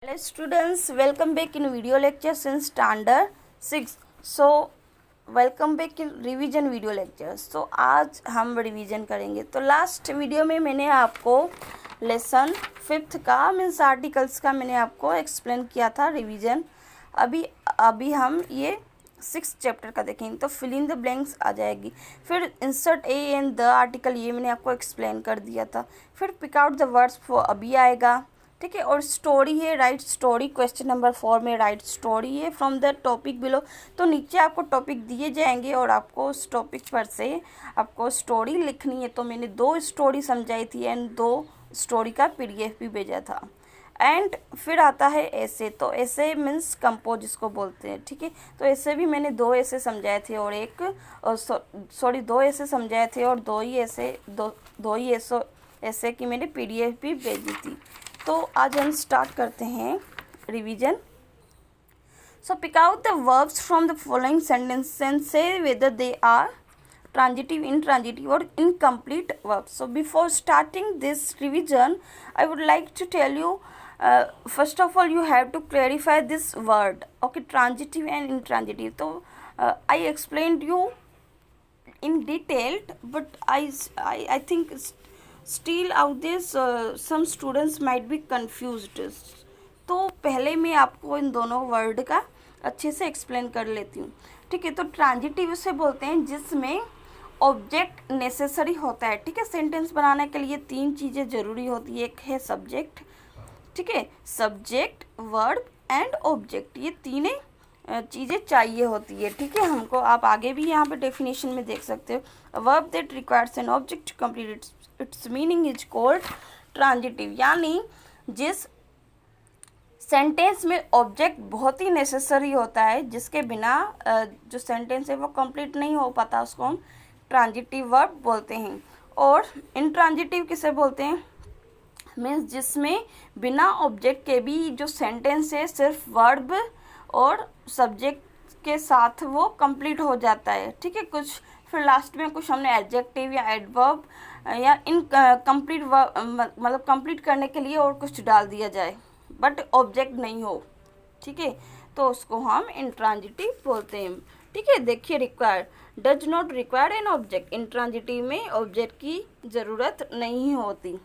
Hello students, welcome back in video lectures in standard 6. So welcome back in revision video lectures. So आज हम revision करेंगे. तो last video में मैंने आपको लेसन 5th का मीन्स आर्टिकल्स का मैंने आपको एक्सप्लेन किया था रिवीजन. अभी हम ये 6th चैप्टर का देखेंगे. तो फिल इन द ब्लैंक्स आ जाएगी. फिर insert A and the article, ये मैंने आपको एक्सप्लेन कर दिया था. फिर पिक आउट द वर्ड्स वो अभी आएगा. ठीक है. और स्टोरी है, राइट स्टोरी. क्वेश्चन नंबर 4 में राइट स्टोरी है फ्रॉम द टॉपिक बिलो. तो नीचे आपको टॉपिक दिए जाएंगे और आपको उस टॉपिक पर से आपको स्टोरी लिखनी है. तो मैंने 2 स्टोरी समझाई थी एंड 2 स्टोरी का पीडीएफ भी भेजा था. एंड फिर आता है ऐसे. तो ऐसे मीन्स कंपोज इसको बोलते हैं. ठीक है. तो ऐसे भी मैंने 2 ऐसे समझाए थे और 2 ऐसे समझाए थे और 2 ही ऐसे की मैंने पीडीएफ भी भेजी थी. तो आज हम स्टार्ट करते हैं revision. So pick out the verbs from the following sentence and say whether they are transitive, intransitive or incomplete verbs. So before starting this revision, I would like to tell you, first of all you have to clarify this word. Okay, transitive and intransitive. So I explained you in detail, but I think still out there some students might be confused. तो पहले मैं आपको इन दोनों word का अच्छे से explain कर लेती हूँ. ठीक है. तो ट्रांजिटिव से बोलते हैं जिसमें ऑब्जेक्ट नेसेसरी होता है. ठीक है. सेंटेंस बनाने के लिए 3 चीज़ें ज़रूरी होती है. एक है सब्जेक्ट. ठीक है. सब्जेक्ट, वर्ब एंड ऑब्जेक्ट, ये तीनों चीज़ें चाहिए होती है. ठीक है. हमको आप आगे भी यहाँ पे डेफिनेशन में देख सकते हो. Verb that requires an object to complete its meaning is called transitive. यानी जिस सेंटेंस में ऑब्जेक्ट बहुत ही नेसेसरी होता है, जिसके बिना जो सेंटेंस है वो कंप्लीट नहीं हो पाता, उसको हम ट्रांजिटिव वर्ब बोलते हैं. और इनट्रांजिटिव किसे बोलते हैं? मीन्स जिसमें बिना ऑब्जेक्ट के भी जो सेंटेंस है सिर्फ वर्ब और सब्जेक्ट के साथ वो कंप्लीट हो जाता है. ठीक है. कुछ फिर लास्ट में कुछ हमने एडजेक्टिव या एडवर्ब या इन कंप्लीट मतलब कंप्लीट करने के लिए और कुछ डाल दिया जाए बट ऑब्जेक्ट नहीं हो. ठीक है. तो उसको हम इनट्रांजिटिव बोलते हैं. ठीक है. देखिए, require does not require an object. Intransitive में ऑब्जेक्ट की ज़रूरत नहीं होती.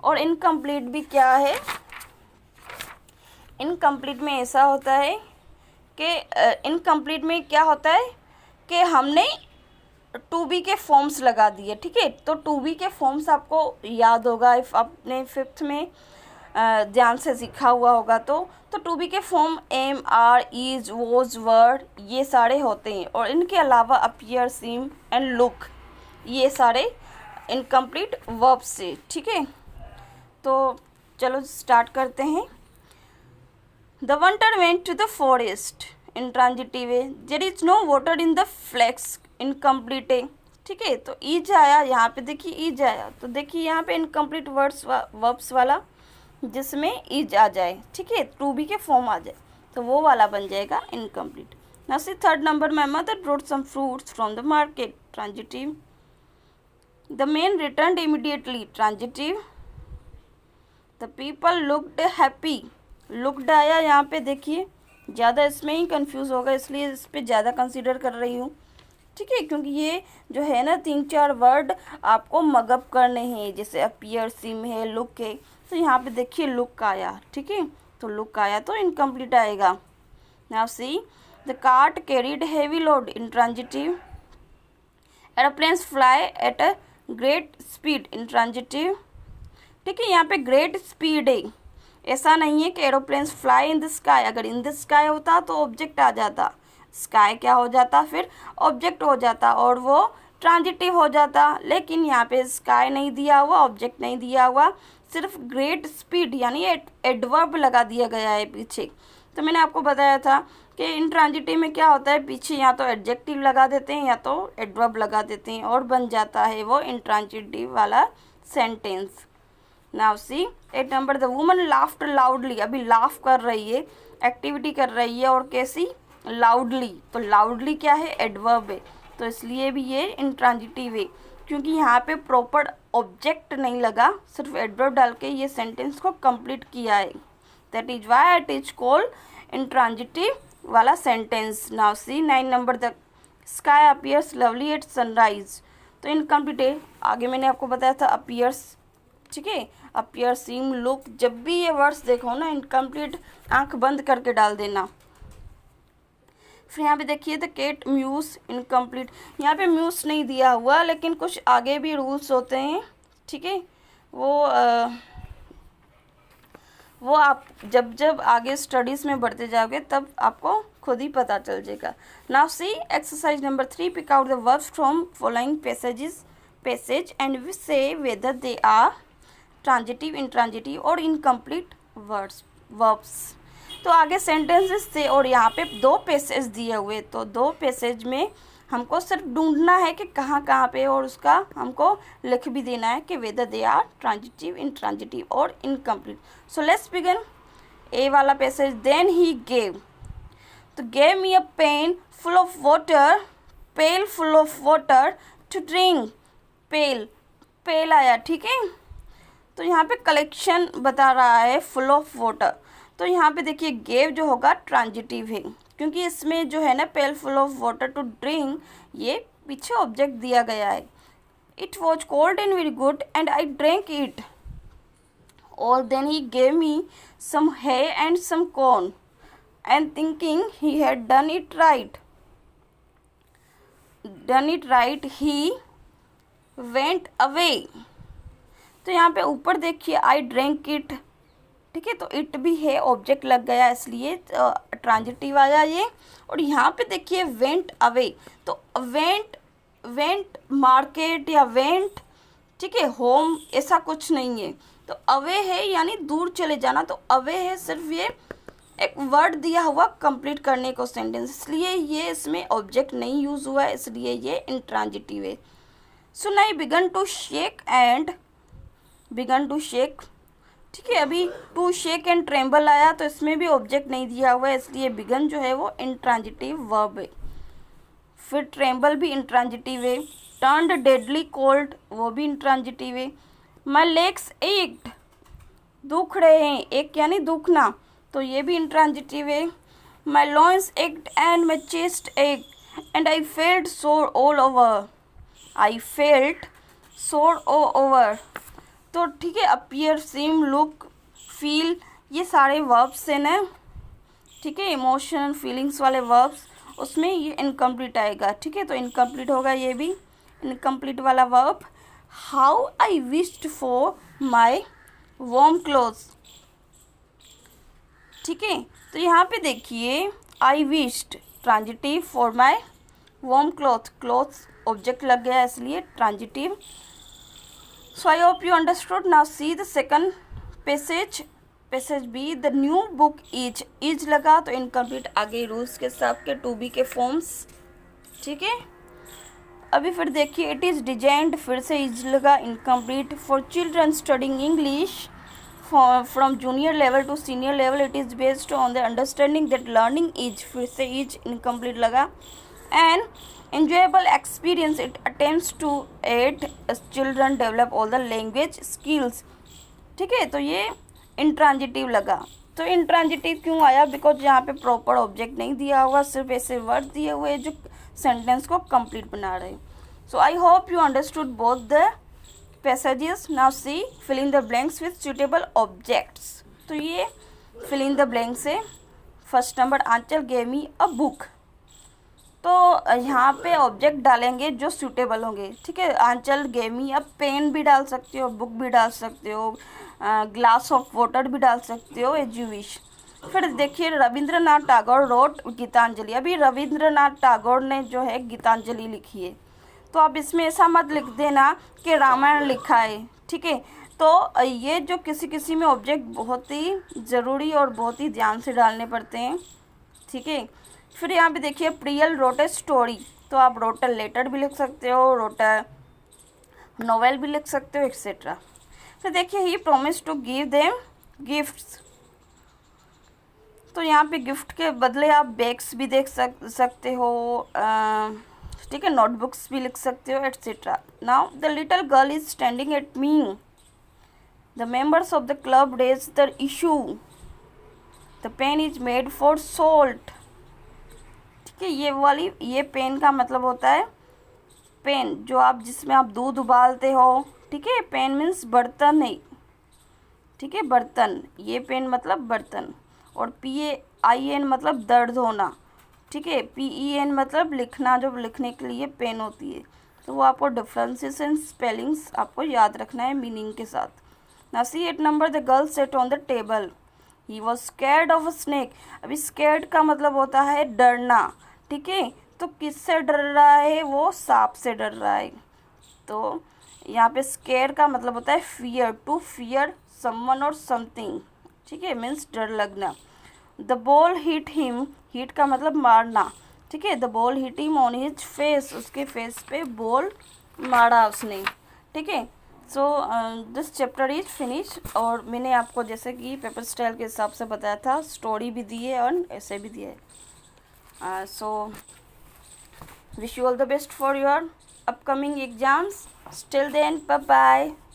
और इनकम्प्लीट भी क्या है? इनकम्प्लीट में ऐसा होता है कि इनकम्प्लीट में क्या होता है कि हमने टू बी के फॉर्म्स लगा दिए. ठीक है. तो टू बी के फॉर्म्स आपको याद होगा, इफ आपने 5th में ध्यान से सीखा हुआ होगा. तो टू बी के form am, are, is, was, were, ये सारे होते हैं. और इनके अलावा अपीयर, सीम एंड लुक, ये सारे इनकम्प्लीट वर्ब्स से. ठीक है. तो चलो स्टार्ट करते हैं. The hunter went to the forest. Intransitive है. There is no water in the flask. Incomplete है. ठीक है. तो ईज आया, यहाँ पे देखिए ईज आया. तो देखिए यहाँ पे इनकम्प्लीट वर्ब्स वाला जिसमें इज आ जाए. ठीक है. टू बी के फॉर्म आ जाए तो वो वाला बन जाएगा incomplete. Now see 3rd number, my mother brought some fruits from the market. Transitive. The man returned immediately. Transitive. The people looked happy. Looked आया यहाँ पे. देखिए ज़्यादा इसमें ही कंफ्यूज होगा, इसलिए इस पर ज़्यादा कंसीडर कर रही हूँ. ठीक है. क्योंकि ये जो है ना 3-4 वर्ड आपको मगअप करने हैं, जैसे अपीयर, सिम है, लुक है. तो यहाँ पे देखिए लुक आया. ठीक है. तो लुक आया तो इनकम्प्लीट आएगा. Now see the cart carried heavy load. Intransitive. Aeroplanes fly at a great speed. Intransitive. ठीक है. यहाँ पे ग्रेट स्पीड है. ऐसा नहीं है कि aeroplanes fly in the sky. अगर इन द स्काई होता तो ऑब्जेक्ट आ जाता. स्काई क्या हो जाता? फिर ऑब्जेक्ट हो जाता और वो ट्रांजिटिव हो जाता. लेकिन यहाँ पे स्काई नहीं दिया हुआ, ऑब्जेक्ट नहीं दिया हुआ, सिर्फ ग्रेट स्पीड यानी एडवर्ब लगा दिया गया है पीछे. तो मैंने आपको बताया था कि इनट्रांजिटिव में क्या होता है, पीछे या तो एडजेक्टिव लगा देते हैं या तो एडवर्ब लगा देते हैं और बन जाता है वो इनट्रांजिटिव वाला sentence. Now C 8 number, the woman laughed loudly. अभी लाफ कर रही है, एक्टिविटी कर रही है और कैसी? लाउडली. तो लाउडली क्या है? एडवर्ब है. तो इसलिए भी ये इनट्रांजिटिव है क्योंकि यहाँ पे प्रॉपर ऑब्जेक्ट नहीं लगा, सिर्फ एडवर्ब डाल के ये सेंटेंस को कंप्लीट किया है. That is why it is called intransitive वाला sentence. Now see 9 number, the sky appears lovely at sunrise. तो इनकम्प्लीट है. आगे मैंने आपको बताया था अपीयर्स, ठीक है, अपीयर, सीम, लुक. जब भी ये वर्ड्स देखो ना इनकम्प्लीट, आंख बंद करके डाल देना. फिर यहाँ पे देखिए द केट म्यूज, इनकम्प्लीट. यहाँ पे म्यूज नहीं दिया हुआ, लेकिन कुछ आगे भी रूल्स होते हैं, ठीक है. वो आप जब जब आगे स्टडीज़ में बढ़ते जाओगे तब आपको खुद ही पता चल जाएगा. Now see exercise number 3, pick out the verbs from following passage and we say whether they are transitive, intransitive और इनकम्प्लीट वर्ब्स. तो आगे सेंटेंसेस थे और यहाँ पे 2 पैसेज दिए हुए. तो 2 पैसेज में हमको सिर्फ ढूंढना है कि कहाँ कहाँ पे, और उसका हमको लिख भी देना है कि whether they are transitive, intransitive और incomplete. So let's begin. A वाला पैसेज, देन ही गेव, तो gave me a pen full of water, pail full of water to drink. Pail आया, ठीक है. तो यहाँ पे कलेक्शन बता रहा है फुल ऑफ वाटर. तो यहाँ पे देखिए गेव जो होगा ट्रांजिटिव है, क्योंकि इसमें जो है ना pail full of water to drink, ये पीछे ऑब्जेक्ट दिया गया है. It was cold and very good and I drink it. और then he gave me some hay and some corn and thinking he had done it right he went away. तो यहाँ पे ऊपर देखिए आई ड्रिंक इट, ठीक है. तो it भी है, ऑब्जेक्ट लग गया, इसलिए ट्रांजिटिव आया ये. और यहाँ पे देखिए वेंट अवे, तो वेंट मार्केट या वेंट, ठीक है, होम ऐसा कुछ नहीं है. तो अवे है यानी दूर चले जाना. तो अवे है सिर्फ ये एक वर्ड दिया हुआ कंप्लीट करने को सेंटेंस, इसलिए ये इसमें ऑब्जेक्ट नहीं यूज हुआ है, इसलिए ये इंट्रांजिटिव है. So now began to shake, ठीक है. अभी टू शेक एंड ट्रेम्बल आया, तो इसमें भी ऑब्जेक्ट नहीं दिया हुआ है, इसलिए बिगन जो है वो इंट्रांजिटिव वर्ब है. फिर ट्रेम्बल भी इंट्रांजिटिव है. टर्न्ड डेडली कोल्ड, वो भी इंट्रांजिटिव है. माई लेग्स एक्ड, दुख रहे हैं, एक यानी दुखना, तो ये भी इंट्रांजिटिव है. My lungs ached and my chest ached and I felt sore all over. तो ठीक है, अपीयर, सीम, लुक, फील, ये सारे वर्ब्स हैं ना, ठीक है, इमोशन फीलिंग्स वाले वर्ब्स, उसमें ये इनकम्प्लीट आएगा, ठीक है. तो इनकम्प्लीट होगा ये भी, इनकम्प्लीट वाला verb. How I wished for my warm clothes, ठीक है. तो यहाँ पे देखिए आई wished transitive, for my warm clothes object लग गया इसलिए transitive. So I hope you understood. Now see the second passage B. The new book is लगा तो इनकम्प्लीट, आगे रूल्स के हिसाब के टू बी के फॉर्म्स, ठीक है. अभी फिर देखिए इट इज़ डिजाइंड, फिर से इज लगा, incomplete. For children studying English from junior level to senior level, it is based on the understanding that learning is, फिर से इज इनकम्प्लीट लगा. And enjoyable experience, it attempts to aid children develop all the language skills, ठीक है. तो ये intransitive लगा. तो intransitive क्यों आया? बिकॉज यहाँ पे प्रॉपर ऑब्जेक्ट नहीं दिया हुआ, सिर्फ ऐसे वर्ड दिए हुए जो सेंटेंस को कंप्लीट बना रहे. So I hope you understood both the passages. Now see fill in the blanks with suitable objects. तो ये फिल इन द ब्लैंक्स है. First number, Aanchal gave me a book. तो यहाँ पे ऑब्जेक्ट डालेंगे जो सूटेबल होंगे, ठीक है. आंचल गेव मी, अब पेन भी डाल सकते हो, बुक भी डाल सकते हो, ग्लास ऑफ वाटर भी डाल सकते हो, एज यू विश. फिर देखिए रविंद्रनाथ टैगोर रोट गीतांजलि. अभी रविंद्रनाथ टैगोर ने जो है गीतांजलि लिखी है, तो आप इसमें ऐसा मत लिख देना कि रामायण लिखा है, ठीक है. तो ये जो किसी में ऑब्जेक्ट बहुत ही ज़रूरी और बहुत ही ध्यान से डालने पड़ते हैं, ठीक है. फिर यहाँ पे देखिए प्रियल रोट ए स्टोरी, तो आप रोट ए लेटर भी लिख सकते हो, रोट ए नोवेल भी लिख सकते हो, एक्सेट्रा. फिर देखिए he promise to give them gifts. तो यहाँ पे गिफ्ट के बदले आप बैग्स भी देख सकते हो, ठीक है, नोटबुक्स भी लिख सकते हो, etcetera. Now the little girl is standing at me. The members of the club raise the issue. The pen is made for sold. ठीक है, ये पेन का मतलब होता है पेन जो आप जिसमें आप दूध उबालते हो। ठीक है, पेन मीन्स बर्तन नहीं। ठीक है, बर्तन, ये पेन मतलब बर्तन। और PAIN मतलब दर्द होना। ठीक है, PEN मतलब लिखना, जो लिखने के लिए पेन होती है। तो वो आपको डिफरेंसेस एंड स्पेलिंग्स आपको याद रखना है मीनिंग के साथ। Now see 8 number, the girl set on the table, he was scared of a snake. अभी स्कैर्ड का मतलब होता है डरना। ठीक है, तो किससे डर रहा है? वो सांप से डर रहा है। तो यहाँ पे स्केयर का मतलब होता है फियर, टू फियर समवन और समथिंग। ठीक है, मीन्स डर लगना। The ball hit him, hit का मतलब मारना। ठीक है, the ball hit him on his face, उसके फेस पे बॉल मारा उसने। ठीक है, so this chapter is finish. और मैंने आपको जैसे कि पेपर स्टाइल के हिसाब से बताया था, स्टोरी भी दी है और ऐसे भी दिए है। सो wish you all the best for your upcoming exams. Till then, bye bye.